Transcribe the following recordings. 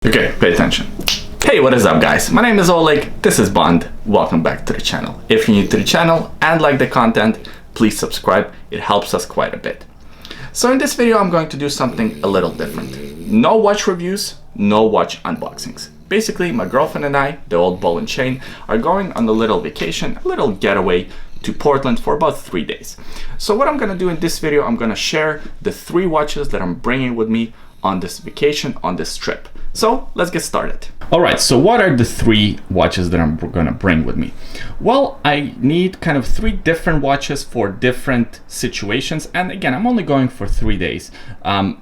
Okay, pay attention. Hey, what is up guys? My name is Oleg, this is Bond. Welcome back to the channel. If you're new to the channel and like the content, please subscribe. It helps us quite a bit. So in this video, I'm going to do something a little different. No watch reviews, no watch unboxings. Basically, my girlfriend and I, the old ball and chain, are going on a little vacation, a little getaway to Portland for about 3 days. So what I'm gonna do in this video, I'm gonna share the 3 watches that I'm bringing with me on this vacation, on this trip. So let's get started. All right, so what are the 3 watches that I'm gonna bring with me? Well, I need kind of 3 different watches for different situations. And again, I'm only going for 3 days.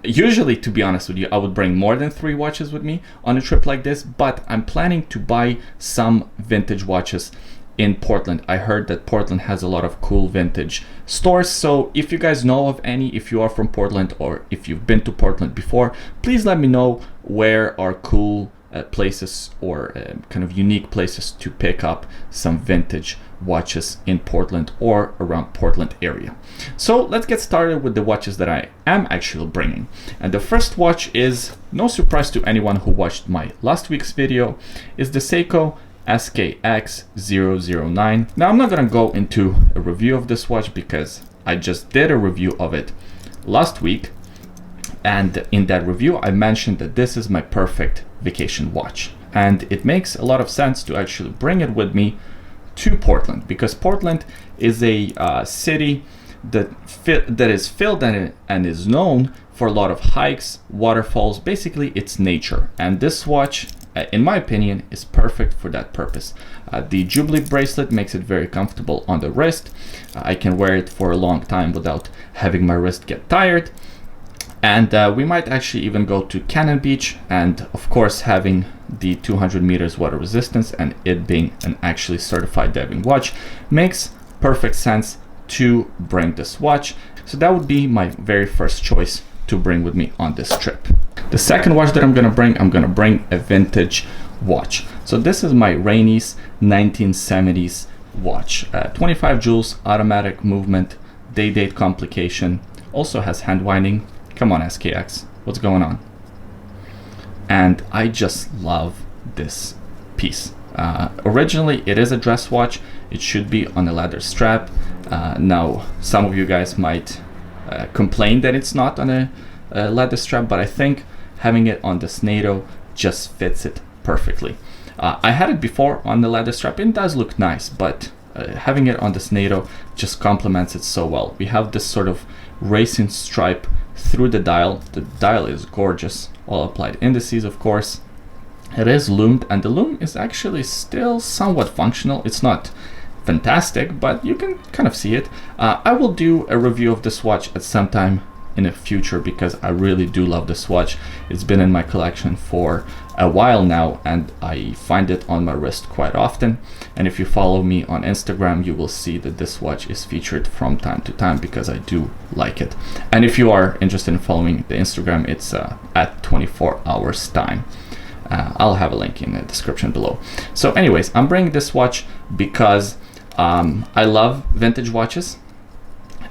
Usually, to be honest with you, I would bring more than 3 watches with me on a trip like this, but I'm planning to buy some vintage watches in Portland. I heard that Portland has a lot of cool vintage stores. So if you guys know of any, if you are from Portland or if you've been to Portland before, please let me know where are cool places or kind of unique places to pick up some vintage watches in Portland or around Portland area. So let's get started with the watches that I am actually bringing. And the first watch is, no surprise to anyone who watched my last week's video, is the Seiko SKX009. Now I'm not gonna go into a review of this watch because I just did a review of it last week, and in that review I mentioned that this is my perfect vacation watch, and it makes a lot of sense to actually bring it with me to Portland because Portland is a city that is filled and is known for a lot of hikes, waterfalls. Basically it's nature, and this watch, in my opinion, is perfect for that purpose. The Jubilee bracelet makes it very comfortable on the wrist. I can wear it for a long time without having my wrist get tired. And we might actually even go to Cannon Beach, and of course having the 200 meters water resistance and it being an actually certified diving watch makes perfect sense to bring this watch. So that would be my very first choice to bring with me on this trip. The second watch that I'm gonna bring a vintage watch. So this is my Renis 1970s watch. 25 joules, automatic movement, day-date complication, also has hand winding. Come on SKX, what's going on? And I just love this piece. Originally it is a dress watch. It should be on a leather strap. Now some of you guys might complain that it's not on a leather strap, but I think having it on this NATO just fits it perfectly. I had it before on the leather strap. It does look nice, but having it on this NATO just complements it so well. We have this sort of racing stripe through the dial. The dial is gorgeous. All applied indices, of course. It is loomed, and the loom is actually still somewhat functional. It's not fantastic, but you can kind of see it. I will do a review of this watch at some time in the future because I really do love this watch. It's been in my collection for a while now, and I find it on my wrist quite often. And if you follow me on Instagram, you will see that this watch is featured from time to time because I do like it. And if you are interested in following the Instagram, it's at 24 hours time. I'll have a link in the description below. So anyways, I'm bringing this watch because I love vintage watches,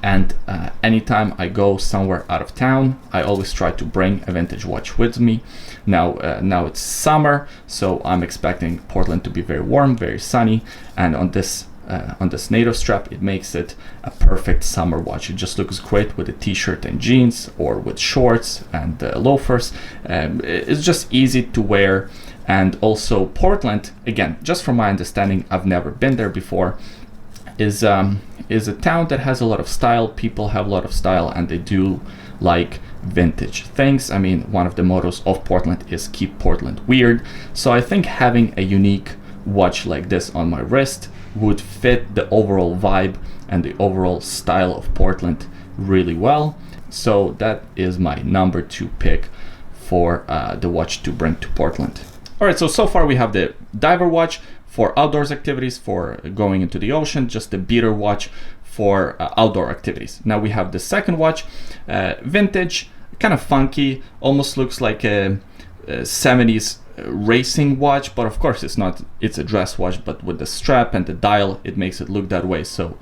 and anytime I go somewhere out of town, I always try to bring a vintage watch with me. Now it's summer, so I'm expecting Portland to be very warm, very sunny, and on this NATO strap, it makes it a perfect summer watch. It just looks great with a t-shirt and jeans, or with shorts and loafers. It's just easy to wear. And also Portland, again, just from my understanding, I've never been there before, is a town that has a lot of style. People have a lot of style, and they do like vintage things. I mean, one of the mottos of Portland is keep Portland weird. So I think having a unique watch like this on my wrist would fit the overall vibe and the overall style of Portland really well. So that is my number 2 pick for the watch to bring to Portland. All right, so far we have the diver watch for outdoors activities, for going into the ocean, just the beater watch for outdoor activities. Now we have the second watch, vintage, kind of funky, almost looks like a 70s racing watch, but of course it's not. It's a dress watch, but with the strap and the dial, it makes it look that way. So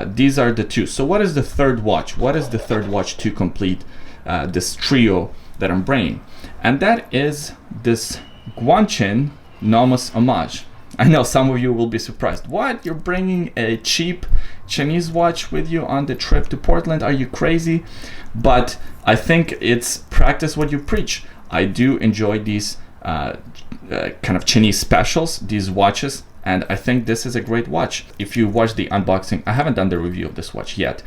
these are the 2. So what is the third watch? What is the third watch to complete this trio that I'm bringing? And that is this Guanqin Nomos Homage. I know some of you will be surprised. What? You're bringing a cheap Chinese watch with you on the trip to Portland? Are you crazy? But I think it's practice what you preach. I do enjoy these kind of Chinese specials, these watches, and I think this is a great watch. If you watch the unboxing, I haven't done the review of this watch yet.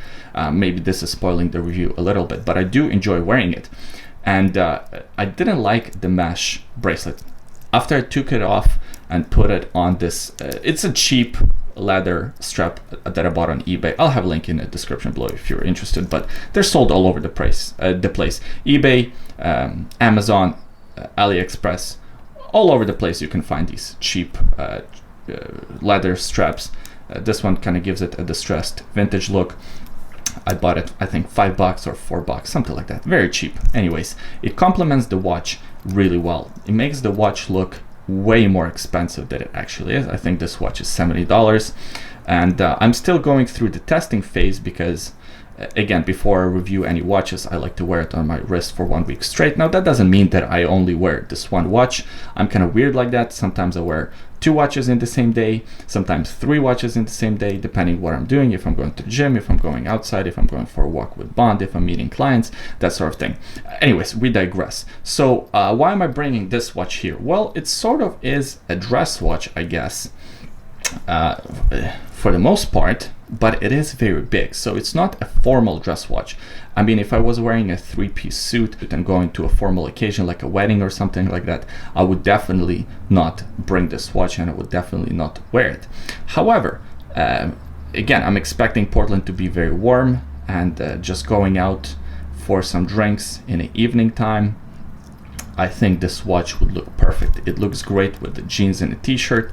Maybe this is spoiling the review a little bit, but I do enjoy wearing it. And I didn't like the mesh bracelet. After I took it off and put it on this, it's a cheap leather strap that I bought on eBay. I'll have a link in the description below if you're interested, but they're sold all over the place. eBay, Amazon, AliExpress, all over the place you can find these cheap leather straps. This one kind of gives it a distressed vintage look. I bought it, I think $5 or $4, something like that. Very cheap. Anyways, it complements the watch really well. It makes the watch look way more expensive than it actually is. I think this watch is $70, and I'm still going through the testing phase because again, before I review any watches, I like to wear it on my wrist for 1 week straight. Now that doesn't mean that I only wear this one watch. I'm kind of weird like that. Sometimes I wear 2 watches in the same day, sometimes 3 watches in the same day, depending what I'm doing, if I'm going to the gym, if I'm going outside, if I'm going for a walk with Bond, if I'm meeting clients, that sort of thing. Anyways, we digress. So why am I bringing this watch here? Well, it sort of is a dress watch, I guess, for the most part, but it is very big. So it's not a formal dress watch. I mean, if I was wearing a 3-piece suit and going to a formal occasion like a wedding or something like that, I would definitely not bring this watch and I would definitely not wear it. However, again, I'm expecting Portland to be very warm, and just going out for some drinks in the evening time, I think this watch would look perfect. It looks great with the jeans and a t-shirt,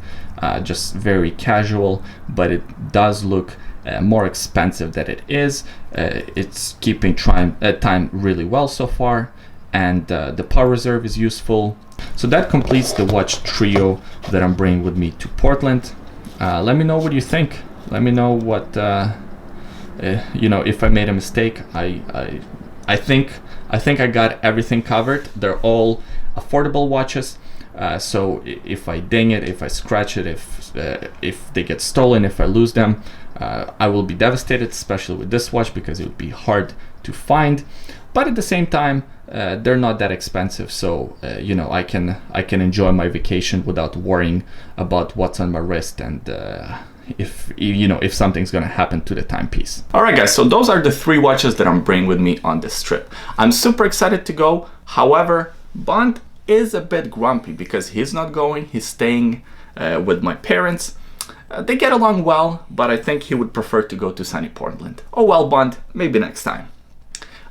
just very casual, but it does look more expensive than it is. It's keeping time really well so far, and the power reserve is useful. So that completes the watch trio that I'm bringing with me to Portland. Let me know what you think. Let me know what if I made a mistake. I think I got everything covered. They're all affordable watches. So if I ding it, if I scratch it, if they get stolen, if I lose them, I will be devastated, especially with this watch, because it would be hard to find. But at the same time, they're not that expensive, so I can enjoy my vacation without worrying about what's on my wrist and if something's gonna happen to the timepiece. All right, guys, so those are the 3 watches that I'm bringing with me on this trip. I'm super excited to go. However, Bond is a bit grumpy because he's not going. He's staying with my parents. They get along well, but I think he would prefer to go to sunny Portland. Oh well, Bond, maybe next time.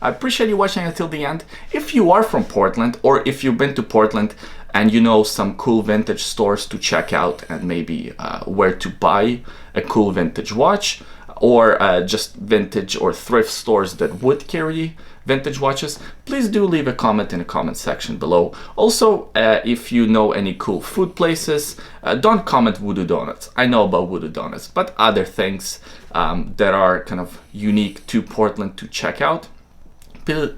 I appreciate you watching until the end. If you are from Portland, or if you've been to Portland and you know some cool vintage stores to check out, and maybe where to buy a cool vintage watch, or just vintage or thrift stores that would carry vintage watches, please do leave a comment in the comment section below. Also, if you know any cool food places, don't comment Voodoo Donuts. I know about Voodoo Donuts, but other things that are kind of unique to Portland to check out,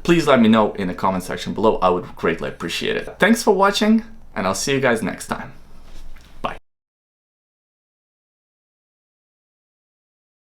please let me know in the comment section below. I would greatly appreciate it. Thanks for watching, and I'll see you guys next time.